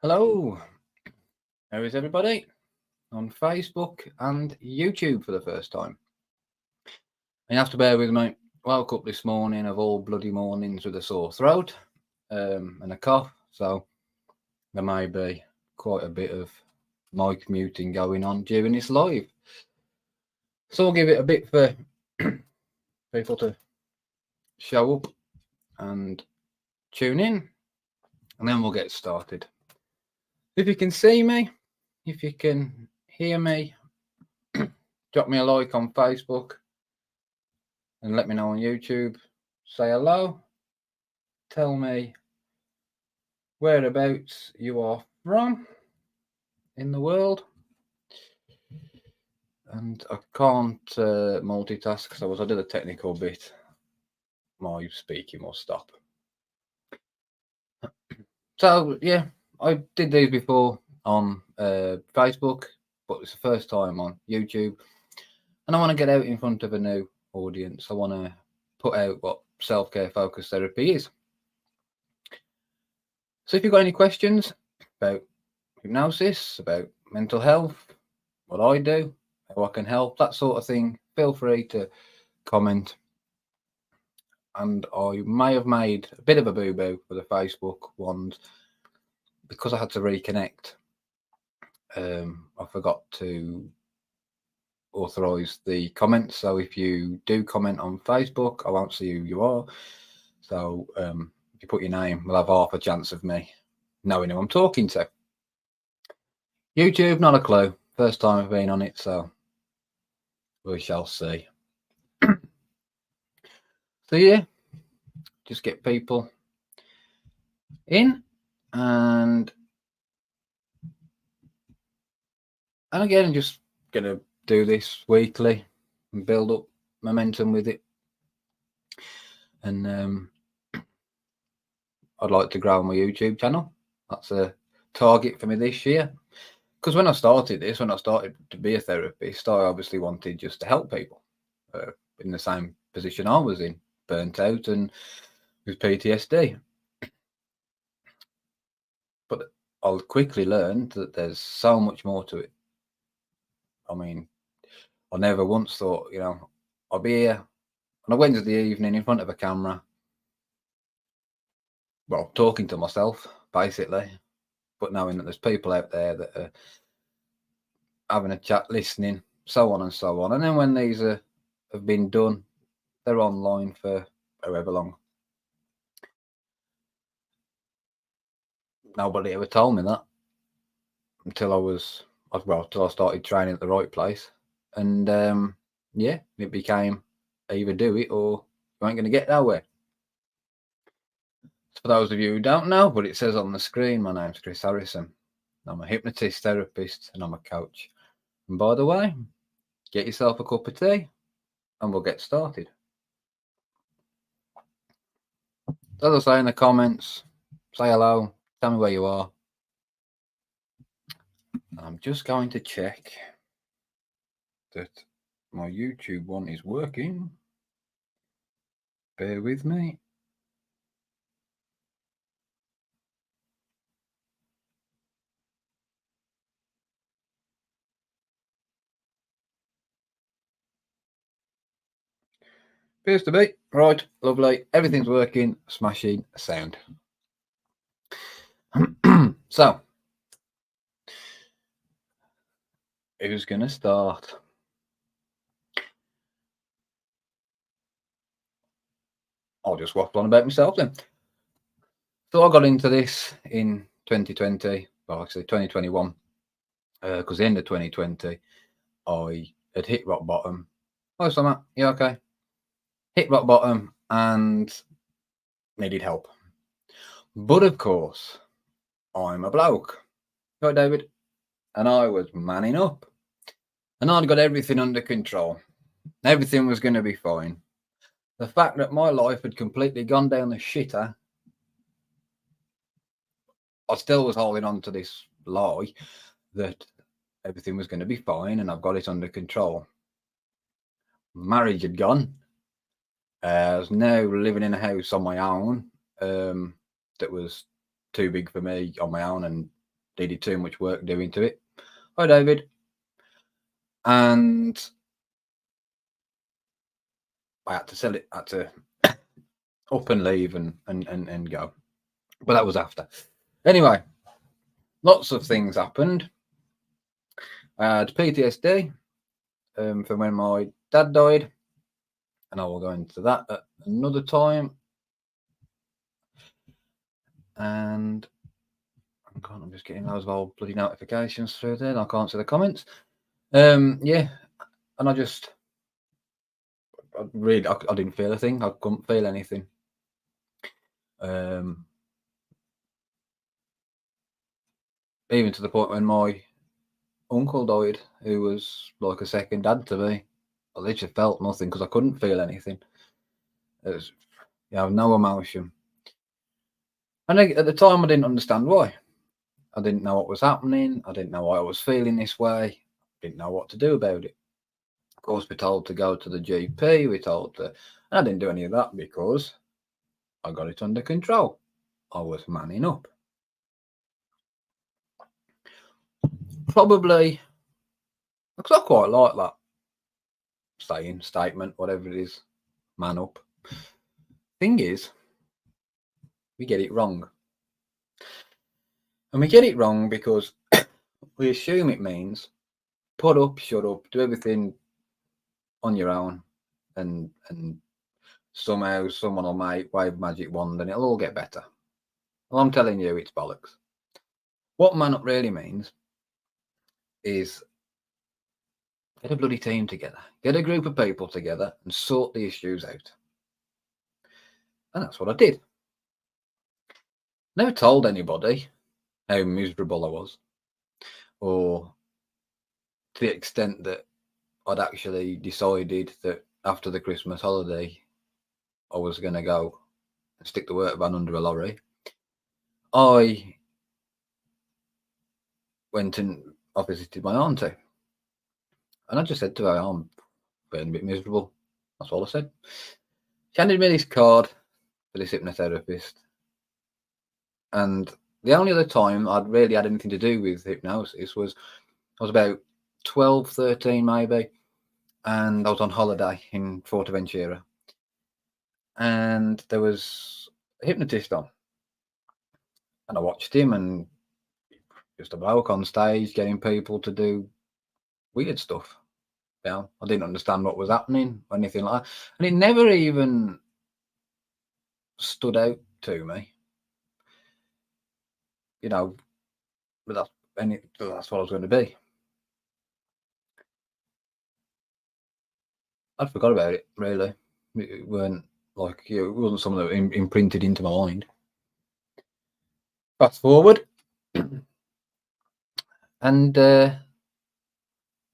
Hello, how is everybody on Facebook and YouTube for the first time? You have to bear with me. Woke up this morning of all bloody mornings with a sore throat and a cough, so there may be quite a bit of mic muting going on during this live. So I'll give it a bit for people to show up and tune in, and then we'll get started. If you can see me, if you can hear me, drop me a like on Facebook and let me know on YouTube. Say hello. Tell me whereabouts you are from in the world. And I can't multitask, so as I did a technical bit, my speaking will stop. So yeah, I did these before on Facebook, but it's the first time on YouTube, and I want to get out in front of a new audience. I want to put out what self-care focused therapy is. So if you've got any questions about hypnosis, about mental health, what I do, how I can help, that sort of thing, feel free to comment. And I may have made a bit of a boo-boo for the Facebook ones because I had to reconnect. I forgot to authorise the comments, so if you do comment on Facebook, I won't see who you are. So if you put your name, we'll have half a chance of me knowing who I'm talking to. YouTube, not a clue. First time I've been on it, so we shall see. So yeah, just get people in, and again, I'm just gonna do this weekly and build up momentum with it. And I'd like to grow my YouTube channel. That's a target for me this year. Because when I started to be a therapist, I obviously wanted just to help people in the same position I was in, burnt out and with PTSD. But I quickly learned that there's so much more to it. I mean, I never once thought, I'll be here on a Wednesday evening in front of a camera, well, talking to myself, basically, but knowing that there's people out there that are having a chat, listening, so on and so on. And then when these have been done, they're online for however long. Nobody ever told me that until I started training at the right place. And yeah, it became either do it or you ain't going to get nowhere. So for those of you who don't know, but it says on the screen, my name's Chris Harrison. I'm a hypnotist, therapist, and I'm a coach. And by the way, get yourself a cup of tea and we'll get started. As I say in the comments, say hello, tell me where you are. I'm just going to check that my YouTube one is working. Bear with me. Appears to be. Right, lovely. Everything's working. Smashing sound. So, who's going to start? I'll just waffle on about myself then. So I got into this in 2020, well, actually 2021, because the end of 2020, I had hit rock bottom. Oh, so Matt, yeah, okay. Hit rock bottom and needed help. But of course, I'm a bloke. Right, David? And I was manning up. And I'd got everything under control. Everything was going to be fine. The fact that my life had completely gone down the shitter, I still was holding on to this lie that everything was going to be fine and I've got it under control. Marriage had gone. I was now living in a house on my own that was too big for me on my own, and needed too much work doing to it. Hi, David. And I had to sell it, had to up and leave and go. But that was after. Anyway, lots of things happened. I had PTSD from when my dad died, and I will go into that at another time. And I'm just getting those old bloody notifications through there, and I can't see the comments. Yeah, and I didn't feel a thing. I couldn't feel anything. Even to the point when my uncle died, who was like a second dad to me, I literally felt nothing because I couldn't feel anything. It was, no emotion. And at the time, I didn't understand why. I didn't know what was happening. I didn't know why I was feeling this way. I didn't know what to do about it. Of course, we're told to go to the GP. We're told to. I didn't do any of that because I got it under control. I was manning up. Probably because I quite like that statement, whatever it is, man up. Thing is, we get it wrong. And we get it wrong because we assume it means put up, shut up, do everything on your own, and somehow someone will wave a magic wand and it'll all get better. Well, I'm telling you, it's bollocks. What man up really means is get a bloody team together, get a group of people together and sort the issues out. And that's what I did. Never told anybody how miserable I was, or to the extent that I'd actually decided that after the Christmas holiday, I was going to go and stick the work van under a lorry. I went and I visited my auntie, and I just said to her, I'm feeling a bit miserable. That's all I said. She handed me this card for this hypnotherapist, and the only other time I'd really had anything to do with hypnosis was I was about 12, 13 maybe, and I was on holiday in Forteventura, and there was a hypnotist on, and I watched him, and just a bloke on stage getting people to do weird stuff. I didn't understand what was happening or anything like that, and it never even stood out to me. But that's what I was going to be. I'd forgot about it, really. It weren't like, it wasn't something that imprinted into my mind. Fast forward, and got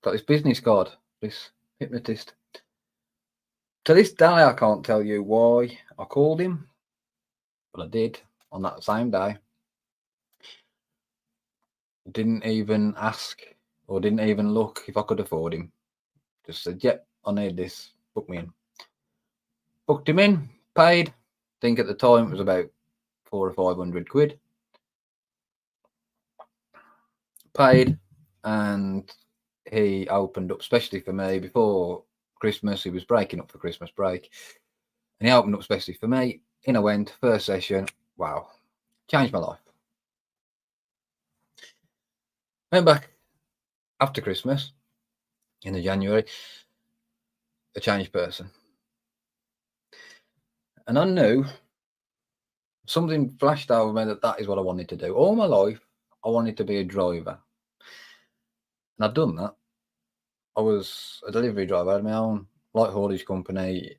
this business card, this hypnotist. To this day, I can't tell you why I called him, but I did on that same day. Didn't even ask or didn't even look if I could afford him. Just said, yep, I need this. Book me in. Booked him in, paid. I think at the time it was about 400 or 500 quid. Paid, and he opened up, especially for me, before Christmas. He was breaking up for Christmas break, and he opened up especially for me. In I went, first session. Wow, changed my life. Went back after Christmas in the January, a changed person. And I knew something flashed over me that is what I wanted to do. All my life, I wanted to be a driver. And I'd done that. I was a delivery driver. I had my own light haulage company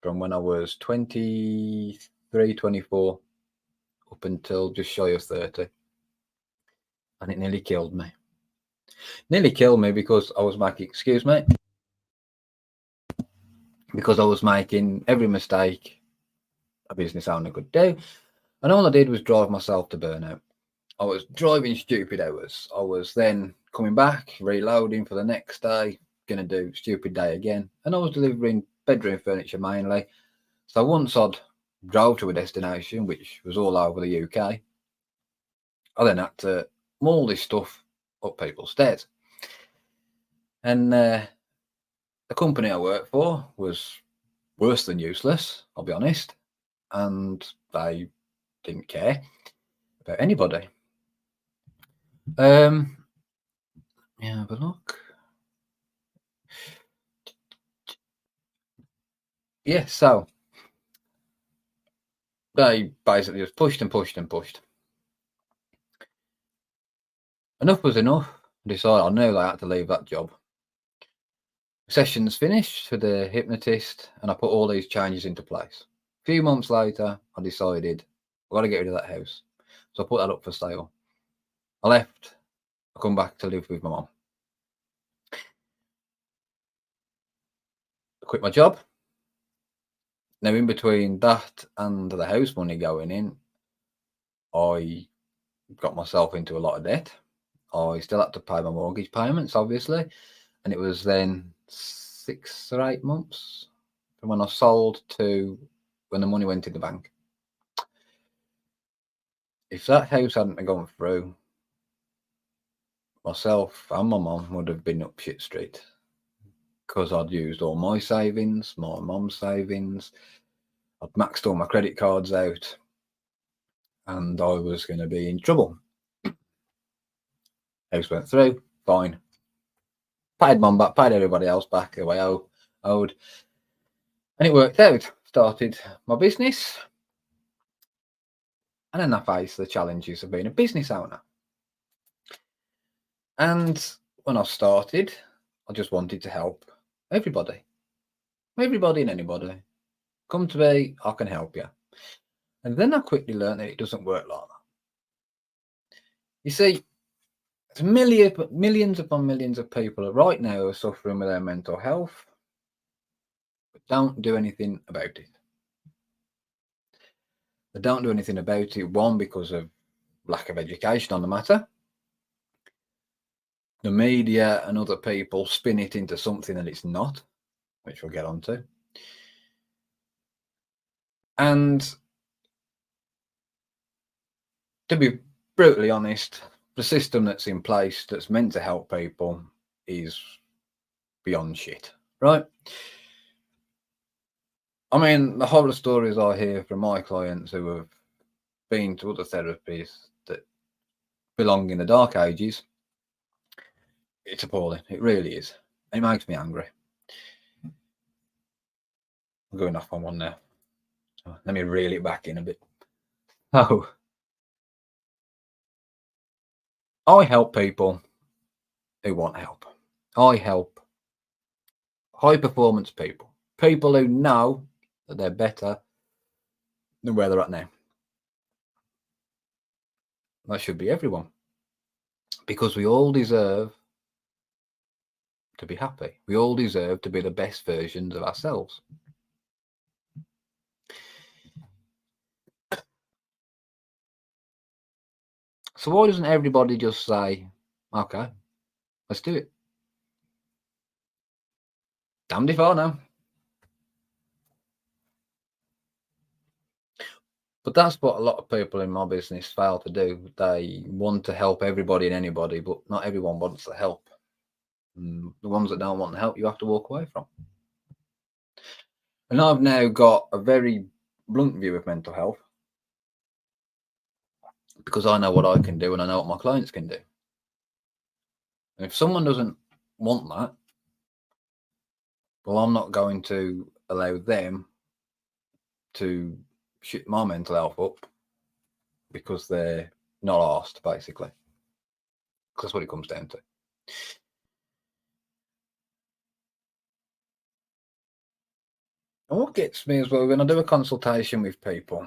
from when I was 23, 24, up until just shy of 30. And it nearly killed me. Nearly killed me because I was making, because I was making every mistake a business owner could do. And all I did was drive myself to burnout. I was driving stupid hours. I was then coming back, reloading for the next day, going to do stupid day again. And I was delivering bedroom furniture mainly. So once I'd drove to a destination, which was all over the UK, I then had to moldy stuff up people's stairs. And the company I worked for was worse than useless, I'll be honest, and they didn't care about anybody. Yeah, have a look. Yeah, so they basically just pushed and pushed and pushed. Enough was enough. I decided I knew I had to leave that job. Sessions finished for the hypnotist, and I put all these changes into place. A few months later, I decided I've got to get rid of that house. So I put that up for sale. I left. I come back to live with my mum. I quit my job. Now, in between that and the house money going in, I got myself into a lot of debt. I still had to pay my mortgage payments, obviously, and it was then 6 or 8 months from when I sold to when the money went in the bank. If that house hadn't gone through, myself and my mum would have been up shit street, because I'd used all my savings, my mum's savings, I'd maxed all my credit cards out, and I was going to be in trouble. House went through, fine. Paid mum back, paid everybody else back the way I owed. And it worked out. Started my business. And then I faced the challenges of being a business owner. And when I started, I just wanted to help everybody. Everybody and anybody. Come to me, I can help you. And then I quickly learned that it doesn't work like that. You see, there's millions upon millions of people right now who are suffering with their mental health, but don't do anything about it. They don't do anything about it, one, because of lack of education on the matter. The media and other people spin it into something that it's not, which we'll get onto. And to be brutally honest, the system that's in place that's meant to help people is beyond shit, right? I mean, the horror stories I hear from my clients who have been to other therapies that belong in the dark ages, it's appalling. It really is. It makes me angry. I'm going off on one now. So let me reel it back in a bit. Oh, I help people who want help. I help high performance people. People who know that they're better than where they're at now. That should be everyone. Because we all deserve to be happy. We all deserve to be the best versions of ourselves. So why doesn't everybody just say, okay, let's do it? Damned if I know. But that's what a lot of people in my business fail to do. They want to help everybody and anybody, but not everyone wants the help. And the ones that don't want the help, you have to walk away from. And I've now got a very blunt view of mental health, because I know what I can do and I know what my clients can do. And if someone doesn't want that, well, I'm not going to allow them to shit my mental health up because they're not asked, basically. Because that's what it comes down to. And what gets me as well, when I do a consultation with people,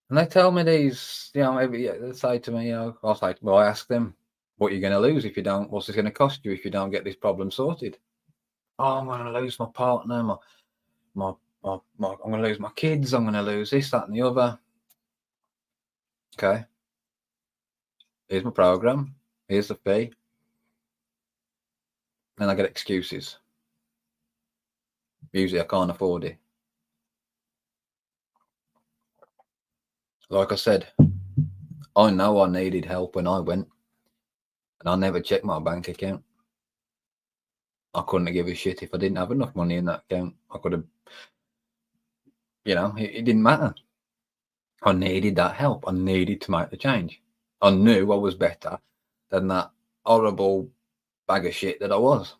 and they tell me these, they say to me, I'll say, well, I ask them, what are you going to lose if you don't? What's this going to cost you if you don't get this problem sorted? Oh, I'm going to lose my partner, I'm going to lose my kids, I'm going to lose this, that, and the other. Okay. Here's my program. Here's the fee. And I get excuses. Usually I can't afford it. Like I said, I know I needed help when I went, and I never checked my bank account. I couldn't give a shit if I didn't have enough money in that account. I could have, it didn't matter. I needed that help. I needed to make the change. I knew I was better than that horrible bag of shit that I was.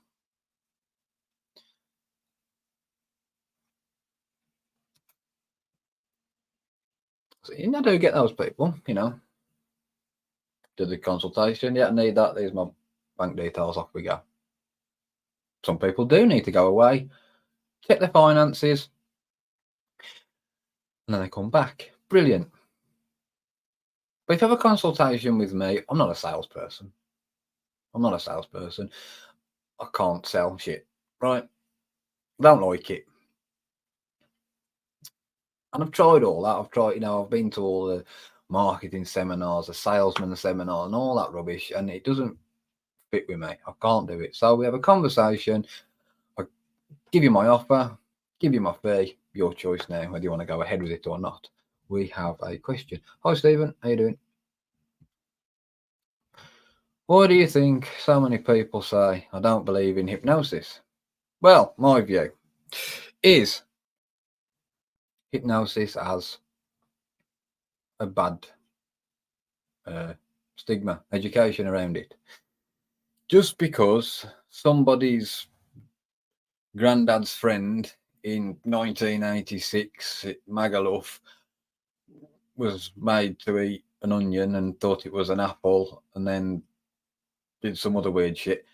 So, I do get those people, do the consultation. Yeah, I need that. There's my bank details. Off we go. Some people do need to go away, check their finances, and then they come back. Brilliant. But if you have a consultation with me, I'm not a salesperson. I can't sell shit, right? I don't like it. And I've tried all that. I've been to all the marketing seminars, the salesman seminar, and all that rubbish, and it doesn't fit with me. I can't do it. So we have a conversation. I give you my offer, give you my fee. Your choice now, whether you want to go ahead with it or not. We have a question. Hi, Stephen. How you doing? Why do you think so many people say, I don't believe in hypnosis? Well, my view is hypnosis has a bad stigma, education around it. Just because somebody's granddad's friend in 1986 at Magaluf was made to eat an onion and thought it was an apple and then did some other weird shit,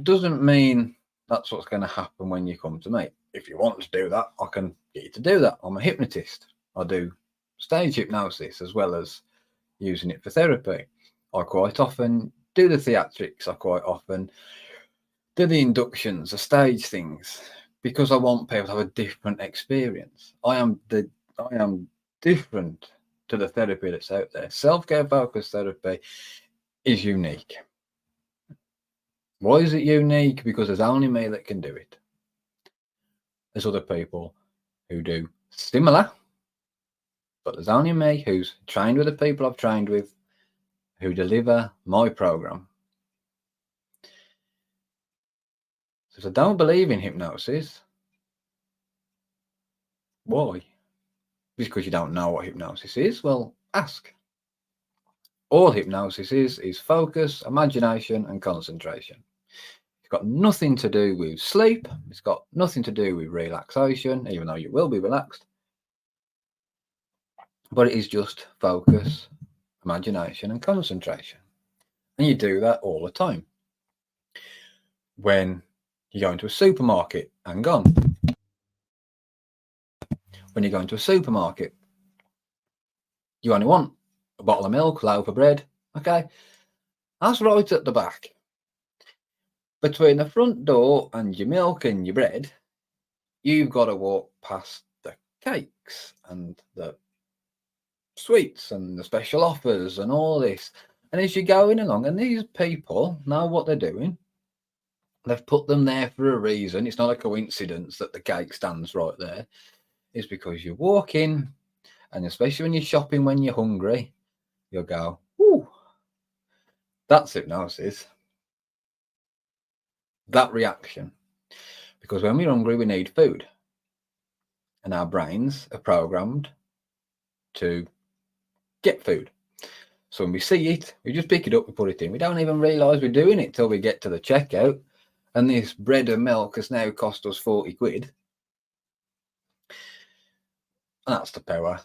doesn't mean that's what's going to happen when you come to me. If you want to do that, I can get you to do that. I'm a hypnotist. I do stage hypnosis as well as using it for therapy. I quite often do the theatrics. I quite often do the inductions, the stage things, because I want people to have a different experience. I am different to the therapy that's out there. Self-care focused therapy is unique. Why is it unique? Because there's only me that can do it. There's other people who do similar, but there's only me who's trained with the people I've trained with, who deliver my program. So if I don't believe in hypnosis, why? Because you don't know what hypnosis is? Well, ask. All hypnosis is focus, imagination, and concentration. It's got nothing to do with sleep. It's got nothing to do with relaxation, even though you will be relaxed. But it is just focus, imagination, and concentration. And you do that all the time. When you go into a supermarket, hang on. When you go into a supermarket, you only want a bottle of milk, a loaf of bread. Okay, that's right at the back. Between the front door and your milk and your bread, you've got to walk past the cakes and the sweets and the special offers and all this. And as you're going along, and these people know what they're doing, they've put them there for a reason. It's not a coincidence that the cake stands right there. It's because you walk in, and especially when you're shopping, when you're hungry, you'll go, ooh, that's hypnosis. That reaction. Because when we're hungry, we need food. And our brains are programmed to get food. So when we see it, we just pick it up, we put it in. We don't even realise we're doing it till we get to the checkout. And this bread and milk has now cost us 40 quid. And that's the power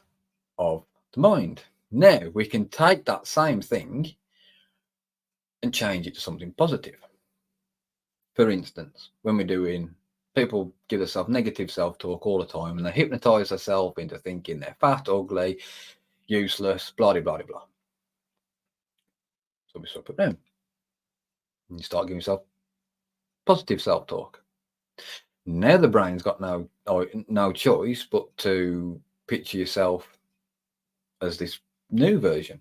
of the mind. Now we can take that same thing and change it to something positive. For instance, when we're doing, people give themselves negative self-talk all the time and they hypnotise themselves into thinking they're fat, ugly, useless, blah, blah, blah, blah. So we stop it down. And you start giving yourself positive self-talk. Now the brain's got no choice but to picture yourself as this new version.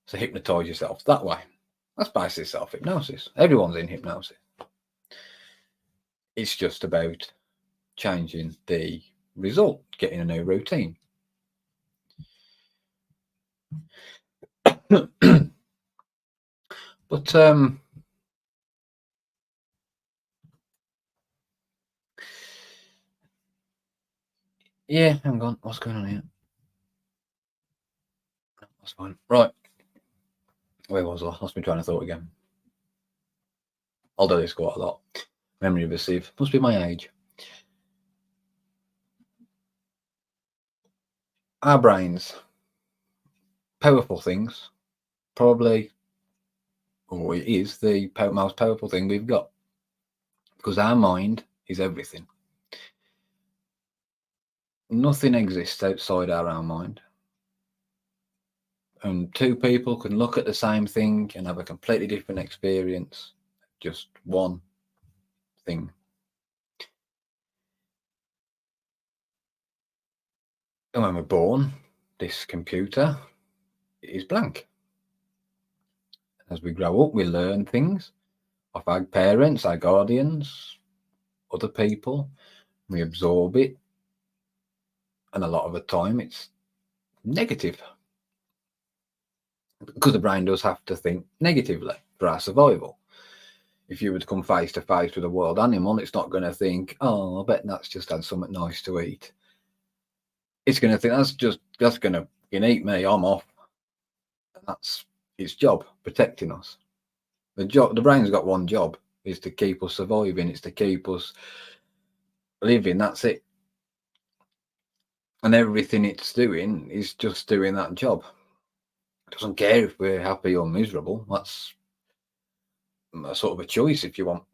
So hypnotise yourself that way. That's basically self-hypnosis. Everyone's in hypnosis. It's just about changing the result, getting a new routine. But yeah, hang on, what's going on here? That's fine. Right, where was I? Lost my train of thought again. I'll do this quite a lot. Memory of a sieve. Must be my age. Our brains, powerful things, probably, or it is the most powerful thing we've got, because our mind is everything. Nothing exists outside our own mind. And two people can look at the same thing and have a completely different experience. Just one thing. And when we're born, this computer is blank. As we grow up, we learn things of our parents, our guardians, other people. We absorb it. And a lot of the time, it's negative. Because the brain does have to think negatively for our survival. If you were to come face to face with a wild animal, it's not going to think, oh, I bet that's just had something nice to eat. It's going to think that's going to eat me, I'm off. And that's its job, protecting us. The brain's got one job, is to keep us surviving, it's to keep us living, that's it. And everything it's doing is just doing that job. It doesn't care if we're happy or miserable. That's a sort of a choice if you want.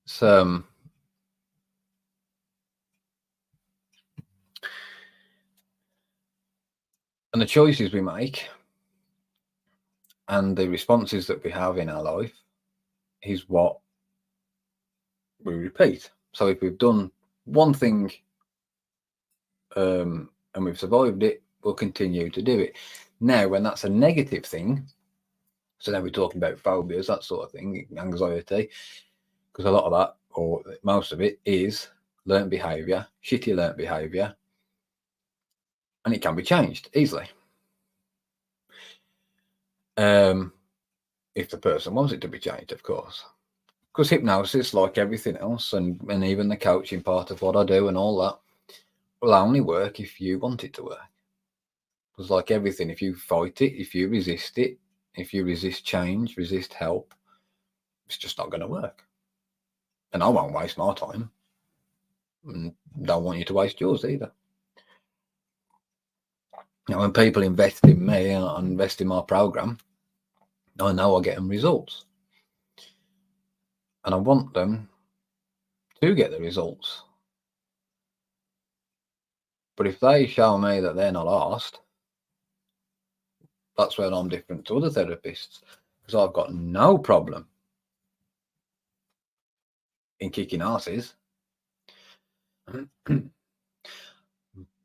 So and the choices we make and the responses that we have in our life is what we repeat. So if we've done one thing and we've survived it, we'll continue to do it. Now, when that's a negative thing, so now we're talking about phobias, that sort of thing, anxiety, because a lot of that, or most of it, is learned behaviour, shitty learned behaviour, and it can be changed easily. If the person wants it to be changed, of course. Because hypnosis, like everything else, and even the coaching part of what I do and all that, will only work if you want it to work. Because like everything, if you fight it, if you resist it, if you resist change, resist help, it's just not going to work. And I won't waste my time. And don't want you to waste yours either. You know, when people invest in me and invest in my program, I know I get them results. And I want them to get the results. But if they show me that they're not arsed, that's where I'm different to other therapists. Because I've got no problem in kicking arses.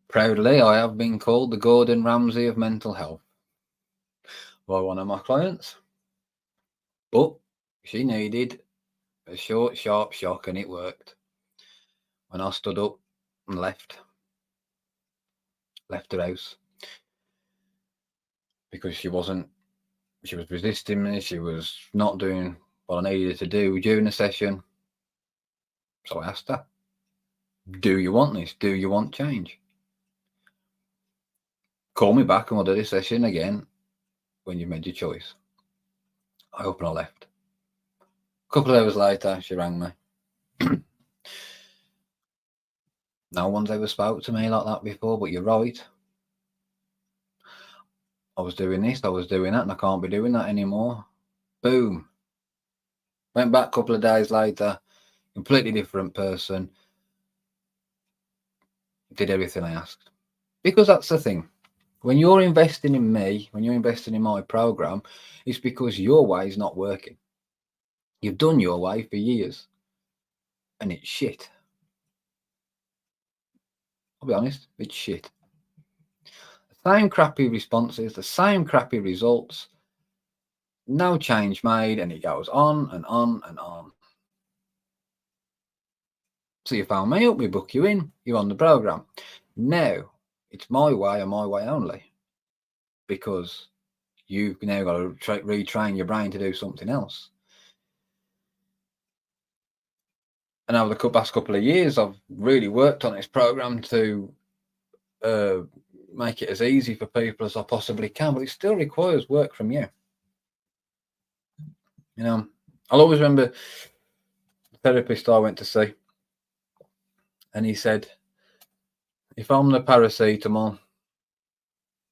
Proudly, I have been called the Gordon Ramsay of mental health by one of my clients. But she needed a short, sharp shock, and it worked. When I stood up and left her house, because she was resisting me, she was not doing what I needed to do during the session. So I asked her, do you want this? Do you want change? Call me back and we'll do this session again when you've made your choice. I up and I left. A couple of hours later, she rang me. No one's ever spoke to me like that before, but you're right. I was doing this, I was doing that, and I can't be doing that anymore. Boom. Went back a couple of days later, completely different person. Did everything I asked. Because that's the thing. When you're investing in me, when you're investing in my program, it's because your way is not working. You've done your way for years, and it's shit. I'll be honest, it's shit. The same crappy responses, the same crappy results, no change made, and it goes on and on and on. So you phone me up, we book you in, you're on the program. Now it's my way and my way only, because you've now got to retrain your brain to do something else. And over the past couple of years, I've really worked on this program to make it as easy for people as I possibly can, but it still requires work from you. You know, I'll always remember the therapist I went to see, and he said, if I'm the paracetamol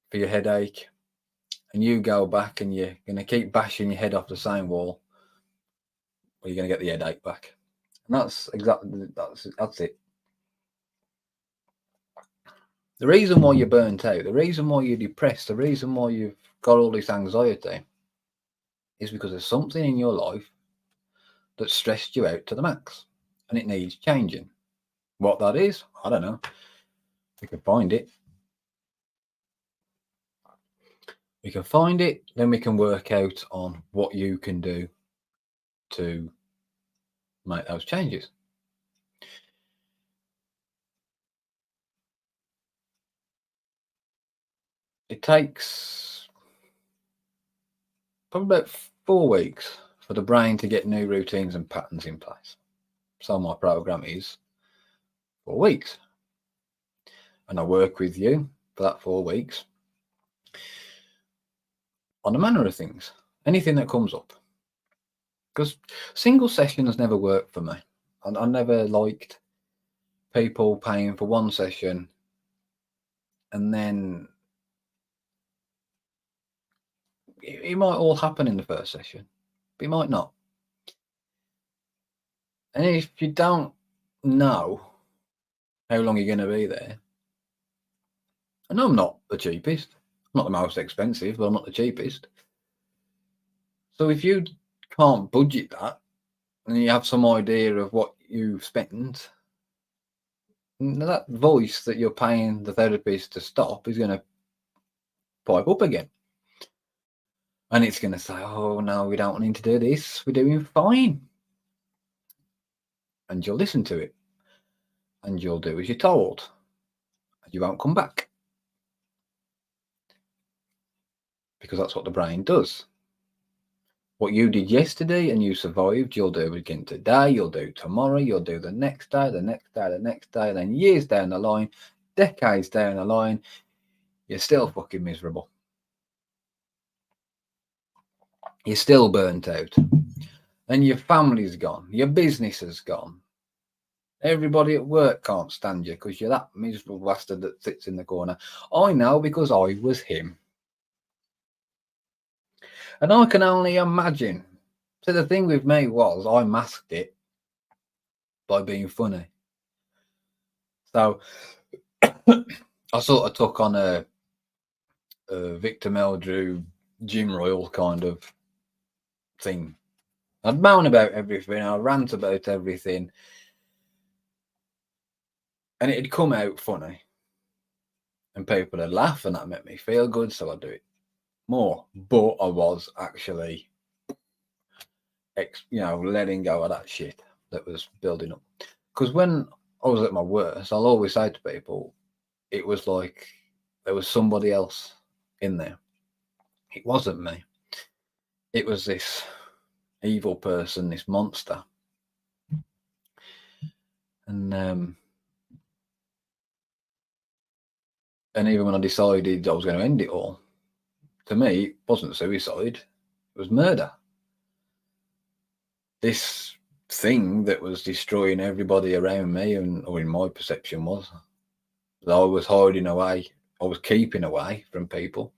for your headache, and you go back and you're going to keep bashing your head off the same wall, well, you're going to get the headache back. And that's exactly, that's it. The reason why you're burnt out, the reason why you're depressed, the reason why you've got all this anxiety is because there's something in your life that stressed you out to the max and it needs changing. What that is, I don't know. We can find it. We can find it, then we can work out on what you can do to make those changes. It takes probably about 4 weeks for the brain to get new routines and patterns in place. So my program is 4 weeks. And I work with you for that 4 weeks on a manner of things, anything that comes up. Because single sessions never worked for me. I never liked people paying for one session and then it might all happen in the first session, but it might not. And if you don't know how long you're going to be there, and I'm not the cheapest, I'm not the most expensive, but I'm not the cheapest. So if you can't budget that and you have some idea of what you've spent, that voice that you're paying the therapist to stop is going to pipe up again. And it's going to say, oh, no, we don't need to do this. We're doing fine. And you'll listen to it. And you'll do as you're told. And you won't come back. Because that's what the brain does. What you did yesterday and you survived, you'll do again today, you'll do tomorrow, you'll do the next day, the next day, the next day, and then years down the line, decades down the line, you're still fucking miserable. You're still burnt out. And your family's gone, your business has gone. Everybody at work can't stand you because you're that miserable bastard that sits in the corner. I know because I was him. And I can only imagine. So the thing with me was I masked it by being funny. So I sort of took on a Victor Meldrew, Jim Royal kind of thing. I'd moan about everything, I'd rant about everything. And it'd come out funny. And people would laugh and that made me feel good, so I'd do it more. But I was actually, letting go of that shit that was building up. Because when I was at my worst, I'll always say to people, it was like there was somebody else in there. It wasn't me. It was this evil person, this monster. And even when I decided I was going to end it all, to me, it wasn't suicide. It was murder. This thing that was destroying everybody around me, or in my perception was, that I was hiding away, I was keeping away from people.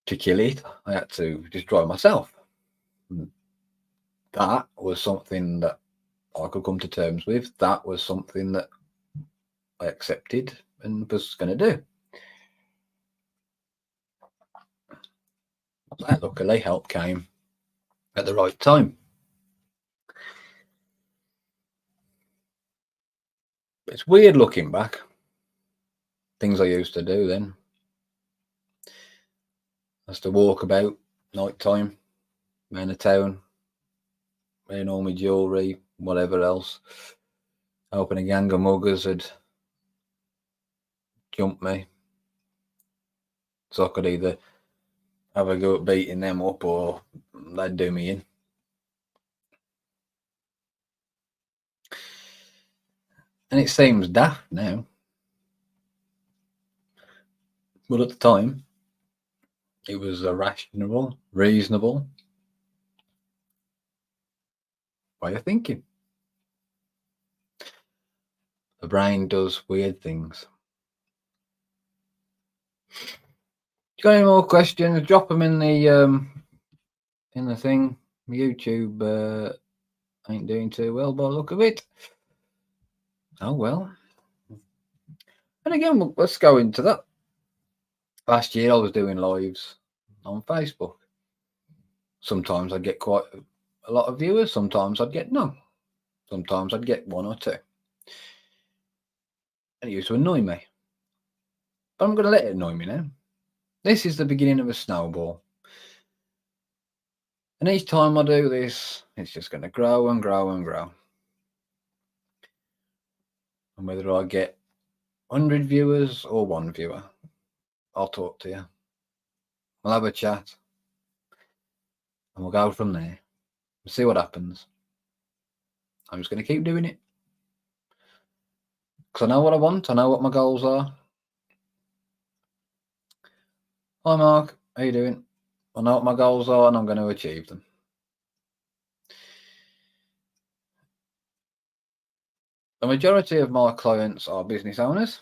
To kill it, I had to destroy myself. That was something that I could come to terms with. That was something that I accepted and was going to do. Luckily, help came at the right time. It's weird looking back. Things I used to do then. I used to walk about night time around the town in all my jewellery, whatever else, hoping a gang of muggers had jumped me, so I could either have a go at beating them up or they'd do me in. And it seems daft now, but at the time, it was a rational, reasonable way of thinking. The brain does weird things. You got any more questions? Drop them in the thing. YouTube ain't doing too well by the look of it. Oh well. And again, let's go into that. Last year I was doing lives on Facebook. Sometimes I'd get quite a lot of viewers, sometimes I'd get none. Sometimes I'd get one or two. And it used to annoy me. But I'm going to let it annoy me now. This is the beginning of a snowball. And each time I do this, it's just going to grow and grow and grow. And whether I get 100 viewers or 1 viewer, I'll talk to you. We'll have a chat. And we'll go from there. We'll see what happens. I'm just going to keep doing it. Because I know what I want. I know what my goals are. Hi Mark, how you doing? I know what my goals are and I'm going to achieve them. The majority of my clients are business owners.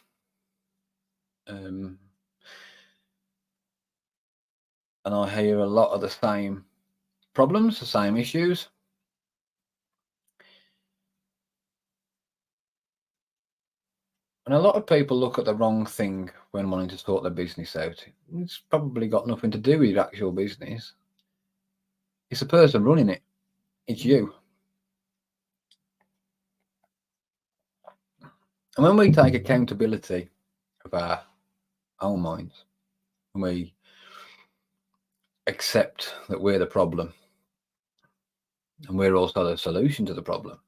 And I hear a lot of the same problems, the same issues. And a lot of people look at the wrong thing when wanting to sort their business out. It's probably got nothing to do with your actual business. It's the person running it. It's you. And when we take accountability of our own minds, and we accept that we're the problem, and we're also the solution to the problem,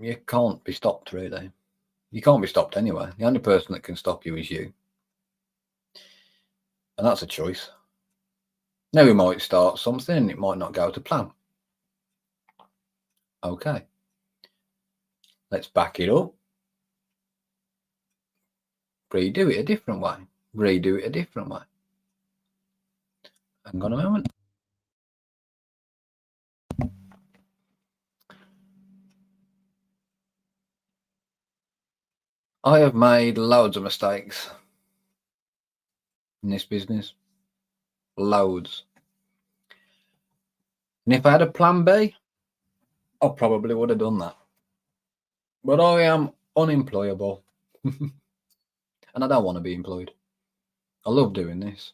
you can't be stopped, really. You can't be stopped anyway. The only person that can stop you is you. And that's a choice. Now we might start something and it might not go to plan. Okay. Let's back it up. Redo it a different way. Redo it a different way. Hang on a moment. I have made loads of mistakes in this business. Loads. And if I had a plan B, I probably would have done that. But I am unemployable. And I don't want to be employed. I love doing this.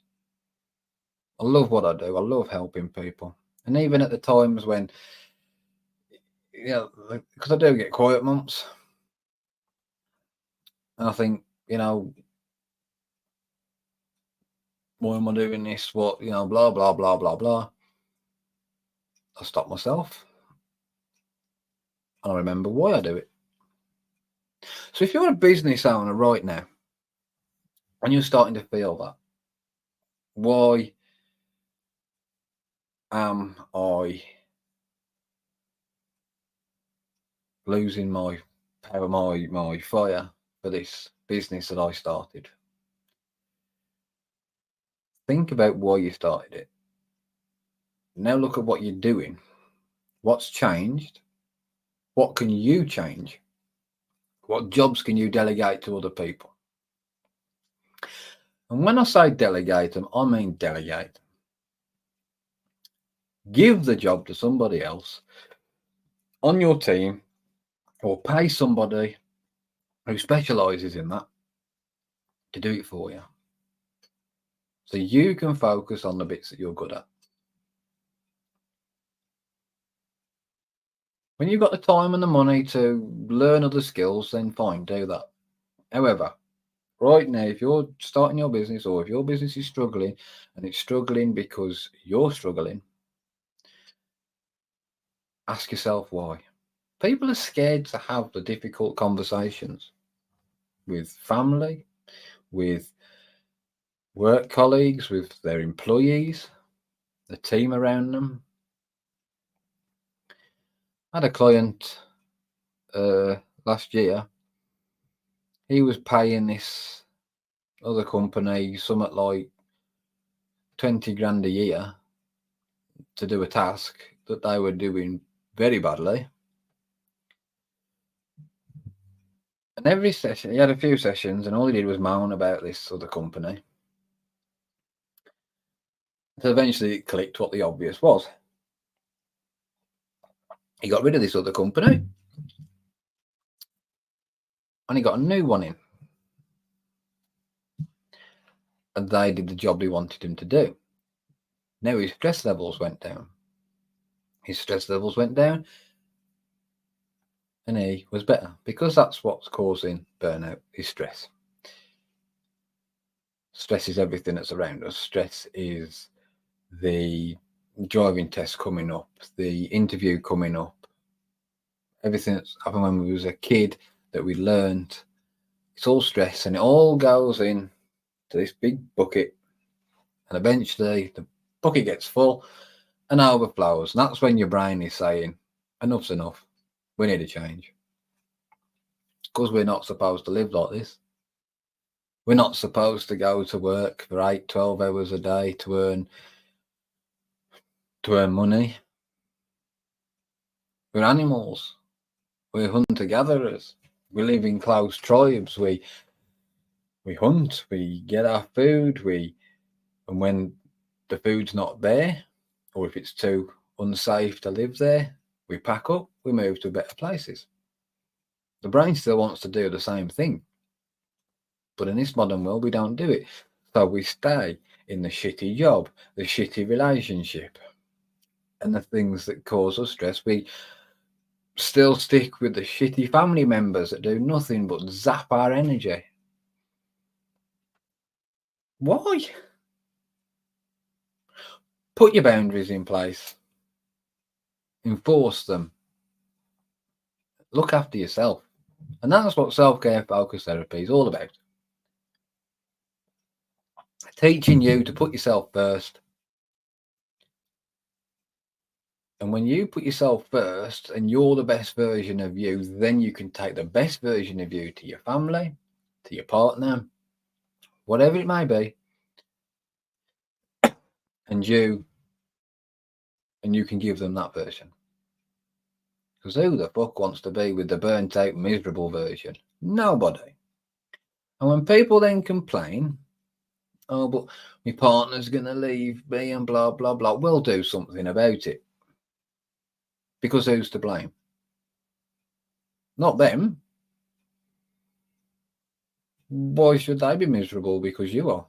I love what I do. I love helping people. And even at the times when, because I do get quiet months, and I think, why am I doing this? What, blah, blah, blah, blah, blah. I stop myself. And I remember why I do it. So if you're a business owner right now, and you're starting to feel that, why am I losing my power, my fire for this business that I started? Think about why you started it. Now look at what you're doing. What's changed? What can you change? What jobs can you delegate to other people? And when I say delegate them, I mean delegate them. Give the job to somebody else on your team, or pay somebody who specialises in that to do it for you. So you can focus on the bits that you're good at. When you've got the time and the money to learn other skills, then fine, do that. However, right now, if you're starting your business, or if your business is struggling and it's struggling because you're struggling, Ask yourself why. People are scared to have the difficult conversations with family, with work colleagues, with their employees, the team around them. I had a client last year. He was paying this other company something like 20 grand a year to do a task that they were doing very badly. And every session, he had a few sessions, and all he did was moan about this other company. So eventually it clicked what the obvious was. He got rid of this other company and he got a new one in. And they did the job he wanted him to do. Now his stress levels went down. His stress levels went down and he was better, because that's what's causing burnout, is stress. Stress is everything that's around us. Stress is the driving test coming up, the interview coming up, everything that's happened when we was a kid that we learned. It's all stress, and it all goes in to this big bucket, and eventually the bucket gets full and overflows, and that's when your brain is saying, enough's enough, we need a change. Because we're not supposed to live like this. We're not supposed to go to work for 8-12 hours a day to earn money. We're animals. We're hunter-gatherers. We live in close tribes. We hunt. We get our food. And when the food's not there, or if it's too unsafe to live there, we pack up. We move to better places. The brain still wants to do the same thing, but in this modern world, we don't do it. So we stay in the shitty job, the shitty relationship, and the things that cause us stress. We still stick with the shitty family members that do nothing but zap our energy. Why? Put your boundaries in place. Enforce them. Look after yourself. And that's what self-care focused therapy is all about. Teaching you to put yourself first. And when you put yourself first and you're the best version of you, then you can take the best version of you to your family, to your partner, whatever it may be. And you can give them that version. Because who the fuck wants to be with the burnt out, miserable version? Nobody. And when people then complain, oh, but my partner's going to leave me and blah, blah, blah, we'll do something about it. Because who's to blame? Not them. Why should they be miserable because you are?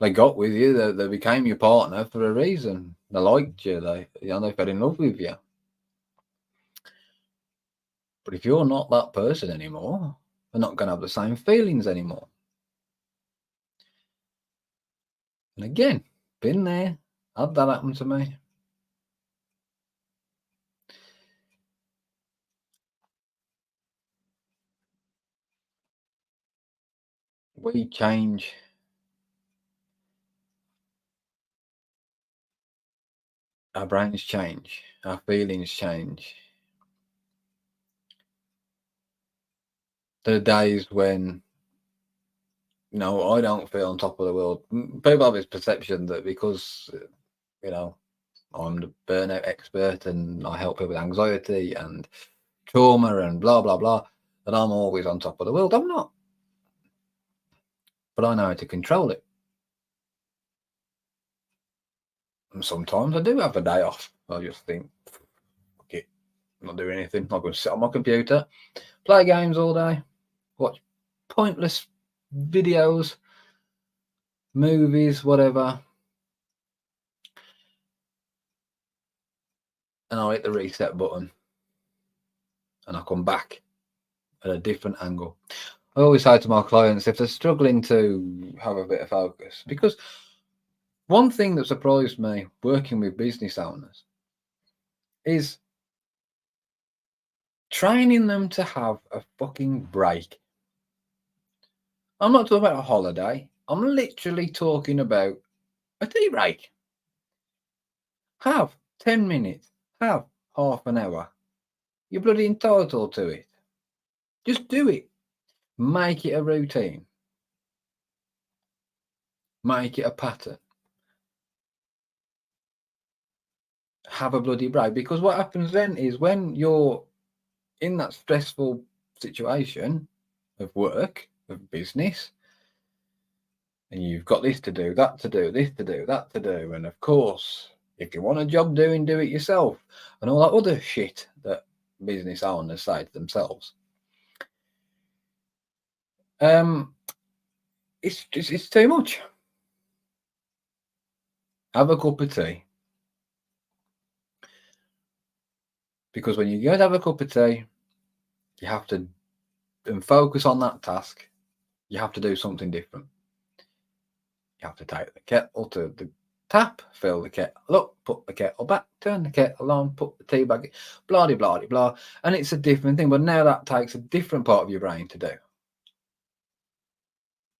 They got with you, they became your partner for a reason. They liked you, they fell in love with you. But if you're not that person anymore, they're not going to have the same feelings anymore. And again, been there, had that happen to me. We change. Our brains change. Our feelings change. There are days when, I don't feel on top of the world. People have this perception that because, I'm the burnout expert and I help people with anxiety and trauma and blah, blah, blah, that I'm always on top of the world. I'm not. But I know how to control it. And sometimes I do have a day off. I just think, fuck it, I'm not doing anything. I'm going to sit on my computer, play games all day, watch pointless videos, movies, whatever. And I'll hit the reset button. And I'll come back at a different angle. I always say to my clients, if they're struggling to have a bit of focus, because One thing that surprised me working with business owners is training them to have a fucking break. I'm not talking about a holiday. I'm literally talking about a tea break. Have 10 minutes. Have half an hour. You're bloody entitled to it. Just do it. Make it a routine. Make it a pattern. Have a bloody break. Because what happens then is when you're in that stressful situation of work, of business, and you've got this to do, that to do, this to do, that to do, and of course, if you want a job doing, do it yourself, and all that other shit that business owners say to themselves. It's too much. Have a cup of tea. Because when you go to have a cup of tea, you have to focus on that task. You have to do something different. You have to take the kettle to the tap, fill the kettle up, put the kettle back, turn the kettle on, put the tea back, blah, blah, blah, blah. And it's a different thing. But now that takes a different part of your brain to do.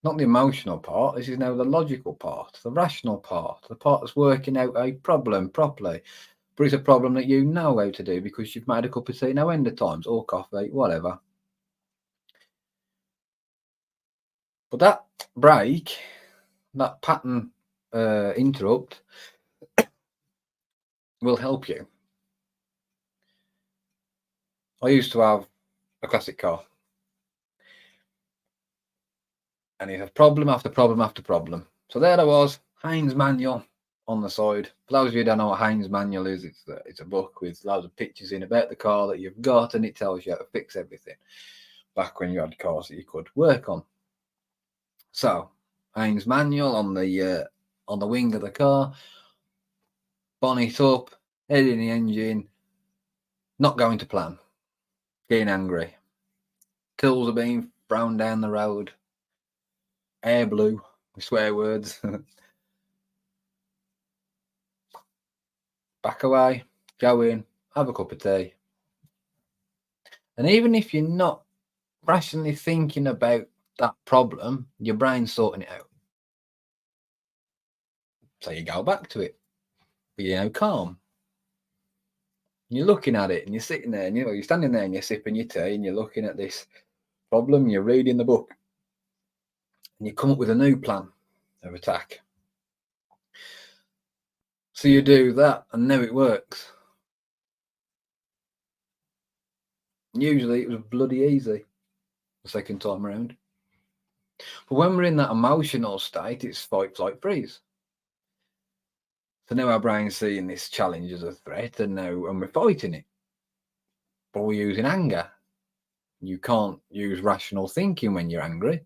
Not the emotional part. This is now the logical part, the rational part, the part that's working out a problem properly. But it's a problem that you know how to do because you've made a cup of tea no end of times, or coffee, whatever. But that break, that pattern interrupt will help you. I used to have a classic car. And it had problem after problem after problem. So there I was, Heinz manual on the side. For those of you who don't know what Heinz manual is, it's a book with loads of pictures in about the car that you've got, and it tells you how to fix everything. Back when you had cars that you could work on. So Heinz manual on the wing of the car, bonnet up, head in the engine, not going to plan, getting angry. Tools are being thrown down the road. Air blue, swear words. Back away, go in, have a cup of tea. And even if you're not rationally thinking about that problem, your brain's sorting it out. So you go back to it, but you're calm. You're looking at it and you're sitting there and you're standing there and you're sipping your tea and you're looking at this problem, you're reading the book, and you come up with a new plan of attack. So you do that and now it works. Usually it was bloody easy the second time around. But when we're in that emotional state, it's fight, flight, freeze. So now our brain's seeing this challenge as a threat and we're fighting it. But we're using anger. You can't use rational thinking when you're angry.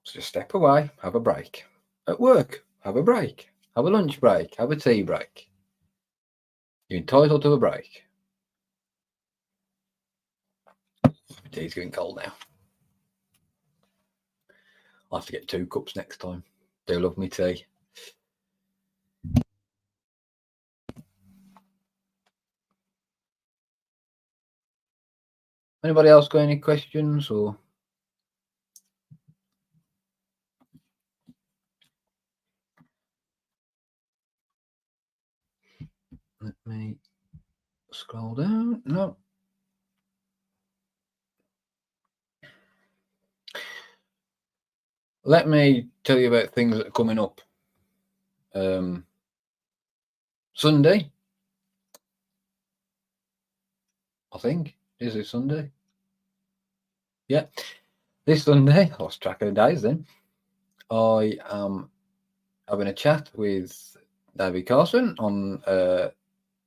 So just step away, have a break. At work, have a break. Have a lunch break, have a tea break. You're entitled to a break. My tea's getting cold now. I'll have to get 2 cups next time. Do love me tea. Anybody else got any questions or? Let me scroll down. No. Let me tell you about things that are coming up. Sunday, I think. Is it Sunday? Yeah. This Sunday, I lost track of the days then. I am having a chat with David Carson on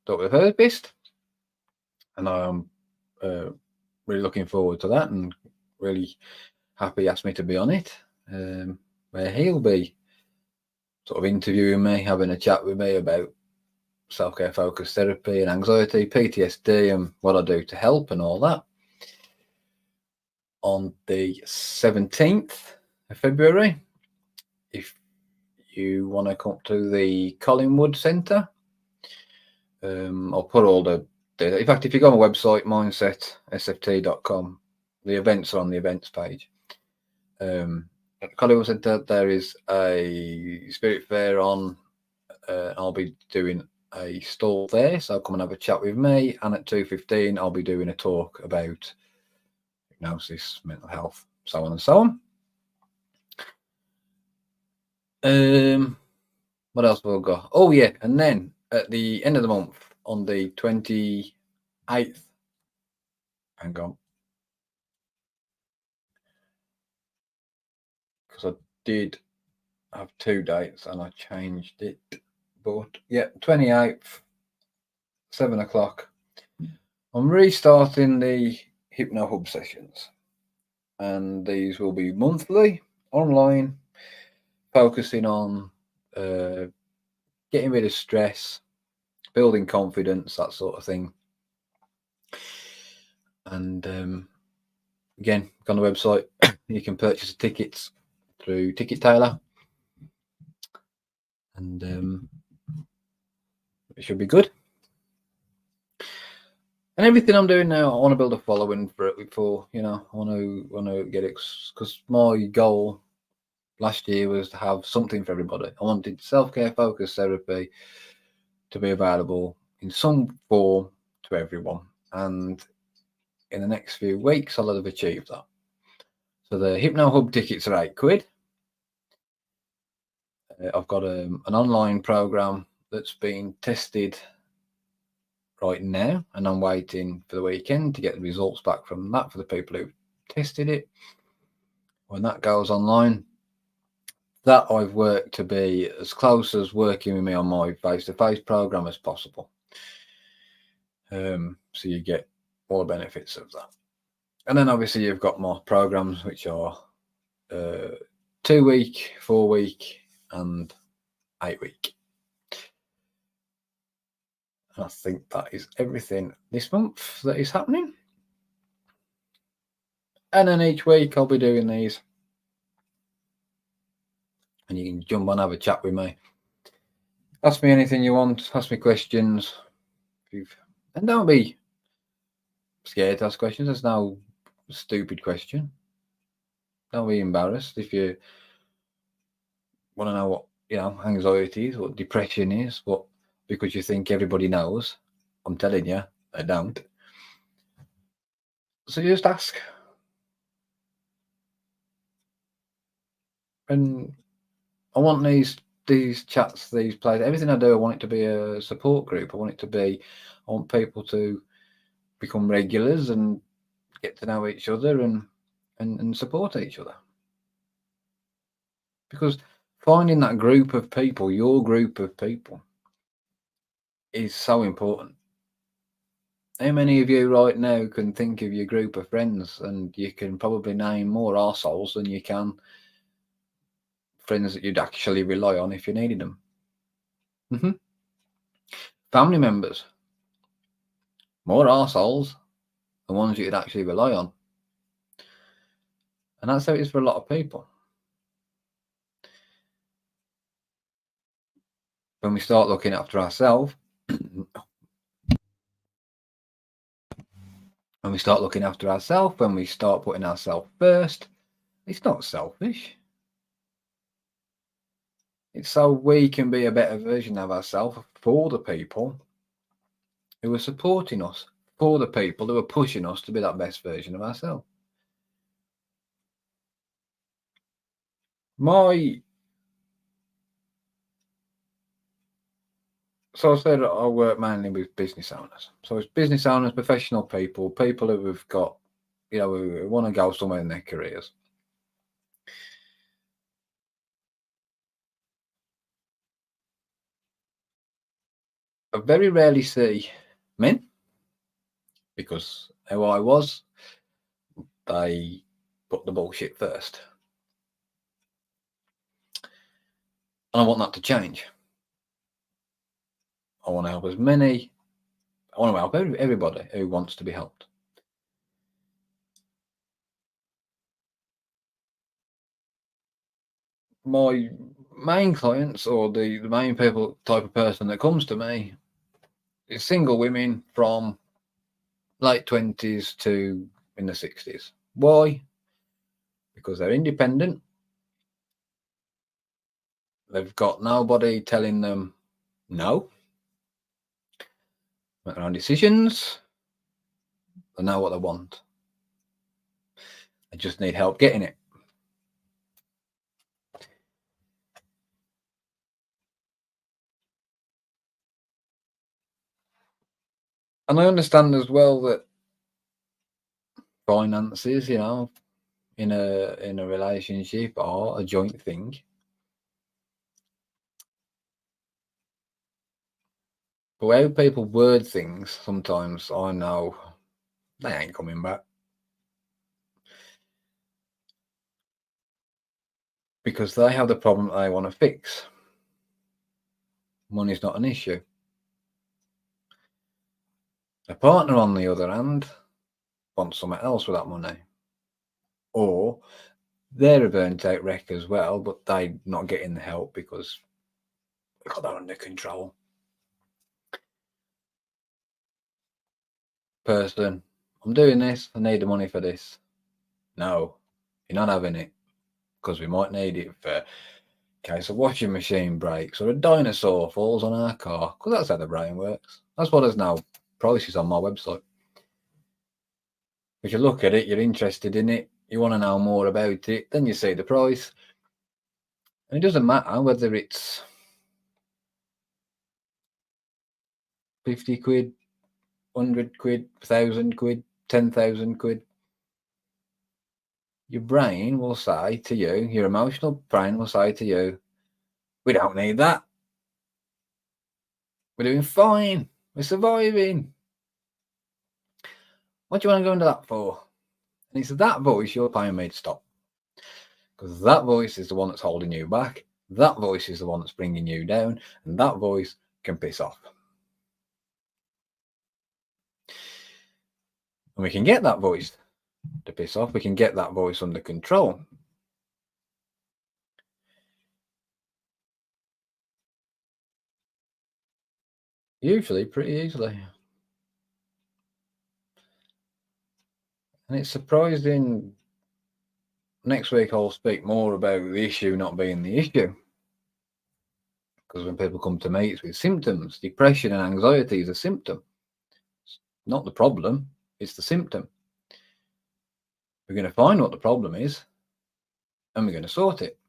Dr. Therapist. And I am really looking forward to that and really happy he asked me to be on it. Where he'll be sort of interviewing me, having a chat with me about self-care focused therapy and anxiety, PTSD, and what I do to help and all that. On the 17th of February, if you want to come to the Collingwood Centre, I'll put all the data. In fact, if you go on my website, mindsetsft.com, the events are on the events page. At Collingwood Centre, there is a spirit fair on. I'll be doing a stall there, so come and have a chat with me. And at 2:15, I'll be doing a talk about hypnosis, mental health, so on and so on. What else have I got? Oh yeah, and then at the end of the month, on the 28th, hang on, because I did have 2 dates and I changed it, but yeah, 28th, 7 o'clock. I'm restarting the Hypno Hub sessions, and these will be monthly, online, focusing on getting rid of stress, building confidence, that sort of thing. And again, on the website, you can purchase tickets through Ticket Tailor, and it should be good. And everything I'm doing now, I want to build a following for it. I want to get it, because my goal last year was to have something for everybody. I wanted self-care focused therapy to be available in some form to everyone, and in the next few weeks I'll have achieved that. So the Hypno Hub tickets are £8. I've got an online program that's being tested right now, and I'm waiting for the weekend to get the results back from that for the people who tested it. When that goes online, that I've worked to be as close as working with me on my face-to-face program as possible. So you get all the benefits of that. And then obviously you've got more programs, which are 2-week, 4-week, and 8-week. And I think that is everything this month that is happening. And then each week I'll be doing these, and you can jump on, have a chat with me, ask me anything you want, ask me questions, and don't be scared to ask questions. There's no stupid question. Don't be embarrassed if you want to know what anxiety is, what depression is, what because you think everybody knows. I'm telling you, they don't. So just ask. And I want these chats, these plays, everything I do, I want it to be a support group. I want people to become regulars and get to know each other and support each other. Because finding that group of people, your group of people, is so important. How many of you right now can think of your group of friends, and you can probably name more arseholes than you can friends that you'd actually rely on if you needed them? Family members, more arseholes than ones you'd actually rely on. And that's how it is for a lot of people. When we start looking after ourselves, when we start putting ourselves first, it's not selfish. It's so we can be a better version of ourselves for the people who are supporting us, for the people who are pushing us to be that best version of ourselves. So I said I work mainly with business owners. So it's business owners, professional people who have got, who want to go somewhere in their careers. I very rarely see men, because how I was, they put the bullshit first. And I want that to change. I want to help everybody who wants to be helped. My main clients, or the main people type of person that comes to me, is single women from late 20s to in the 60s. Why? Because they're independent. They've got nobody telling them no. Make their own decisions. They know what they want. They just need help getting it. And I understand as well that finances, in a relationship are a joint thing. But how people word things, sometimes I know they ain't coming back. Because they have the problem that they want to fix. Money's not an issue. A partner, on the other hand, wants something else with that money. Or they're a burnt out wreck as well, but they're not getting the help because they've got that under control. Person, I'm doing this, I need the money for this. No, you're not having it, because we might need it for in case a washing machine breaks or a dinosaur falls on our car, because that's how the brain works. That's what there's now prices on my website. If you look at it, you're interested in it, you want to know more about it, then you see the price. And it doesn't matter whether it's 50 quid, 100 quid, 1,000 quid, 10,000 quid. Your brain will say to you, your emotional brain will say to you, we don't need that. We're doing fine. We're surviving. What do you want to go into that for? And it's that voice you're paying me to stop. Because that voice is the one that's holding you back. That voice is the one that's bringing you down. And that voice can piss off. And we can get that voice to piss off. We can get that voice under control. Usually pretty easily. And it's surprising. Next week I'll speak more about the issue not being the issue. Because when people come to me, it's with symptoms. Depression and anxiety is a symptom. It's not the problem, it's the symptom. We're going to find what the problem is, and we're going to sort it.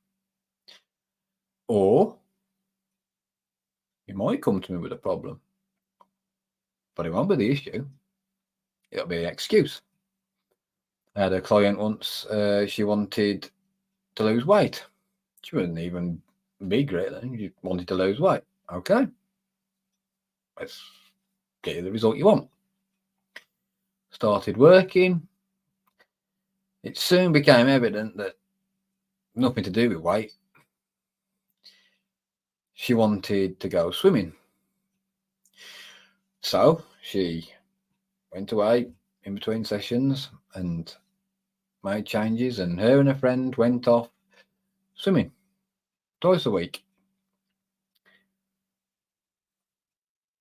Or you might come to me with a problem, but it won't be the issue. It'll be an excuse. I had a client once, she wanted to lose weight. She wasn't even big, really. She wanted to lose weight. Okay. Let's get you the result you want. Started working. It soon became evident that nothing to do with weight. She wanted to go swimming. So she went away in between sessions and made changes, and her and a friend went off swimming twice a week.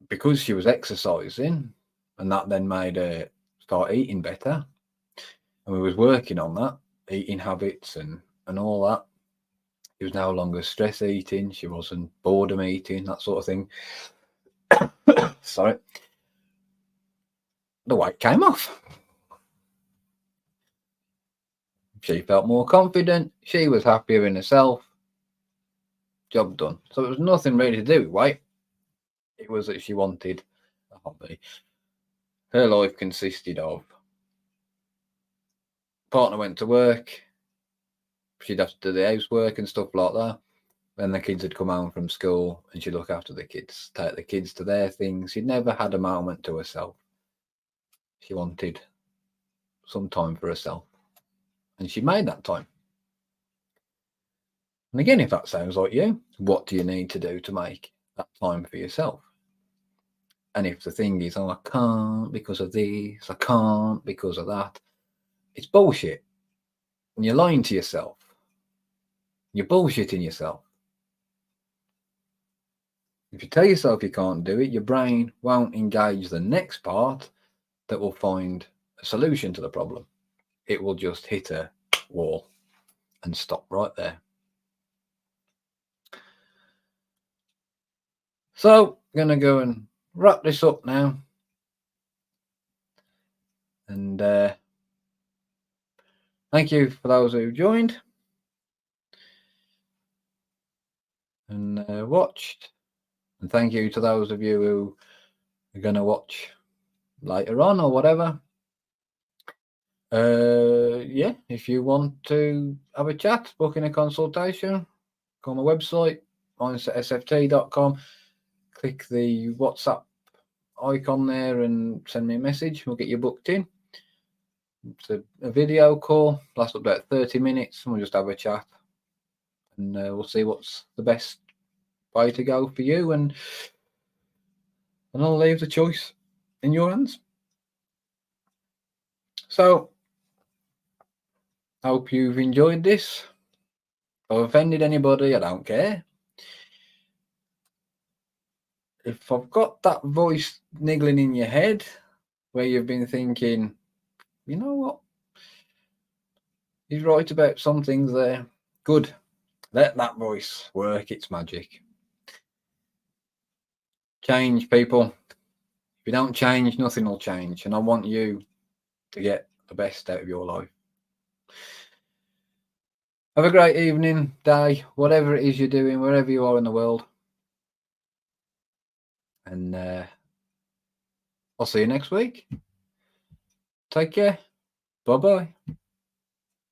Because she was exercising, and that then made her start eating better. And we was working on that, eating habits and all that. She was no longer stress eating. She wasn't boredom eating, that sort of thing. Sorry. The weight came off. She felt more confident. She was happier in herself. Job done. So it was nothing really to do with weight. It was that she wanted a hobby. Her life consisted of partner went to work. She'd have to do the housework and stuff like that. Then the kids had come home from school and she'd look after the kids, take the kids to their things. She'd never had a moment to herself. She wanted some time for herself. And she made that time. And again, if that sounds like you, what do you need to do to make that time for yourself? And if the thing is, oh, I can't because of this, I can't because of that, it's bullshit. And you're lying to yourself. You're bullshitting yourself. If you tell yourself you can't do it, your brain won't engage the next part that will find a solution to the problem. It will just hit a wall and stop right there. So I'm going to go and wrap this up now. And thank you for those who joined and watched. And thank you to those of you who are going to watch later on or whatever. Yeah, if you want to have a chat, book in a consultation, go on my website, mindsetSFT.com, click the WhatsApp icon there and send me a message. We'll get you booked in. It's a video call, lasts about 30 minutes, and we'll just have a chat. And we'll see what's the best way to go for you, and I'll leave the choice in your hands. So, I hope you've enjoyed this. If I've offended anybody, I don't care. If I've got that voice niggling in your head where you've been thinking, you know what, he's right about some things there, good. Let that voice work its magic. Change, people. If you don't change, nothing will change. And I want you to get the best out of your life. Have a great evening, day, whatever it is you're doing, wherever you are in the world. And I'll see you next week. Take care. Bye-bye.